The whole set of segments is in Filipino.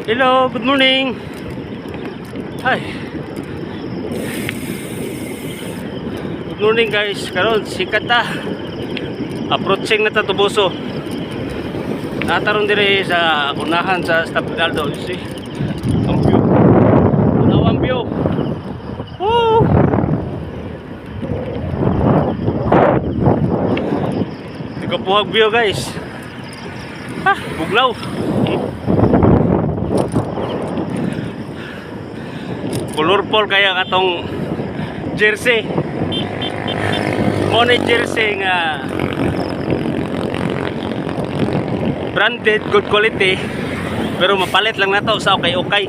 Hello, good morning. Hi. Good morning guys. Karon sikat ta. Approaching na ta Tubuso. Nataron dire sa unahan sa Stapinaldo. You see? Ang view. Ang view. Woo! Kapuhag view guys. Ha, buglaw. Colorful kaya katong jersey. Money jersey nga branded, good quality, pero mapalit lang na to sa okay.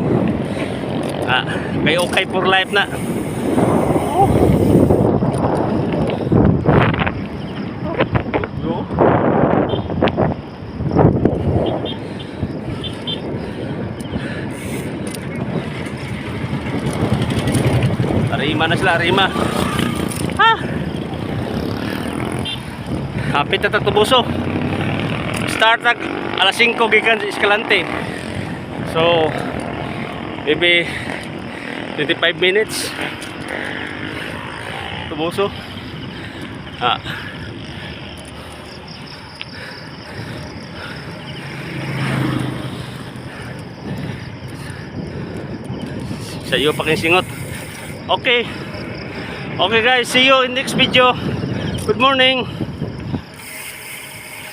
Kay okay for life na. Arima na sila, Arima. Ha! Hapit na Tubuso. Start na alas 5 gikan sa Escalante. So, maybe 25 minutes. Tubuso. Sa iyo pa singot. Okay. Okay guys, see you in next video. Good morning.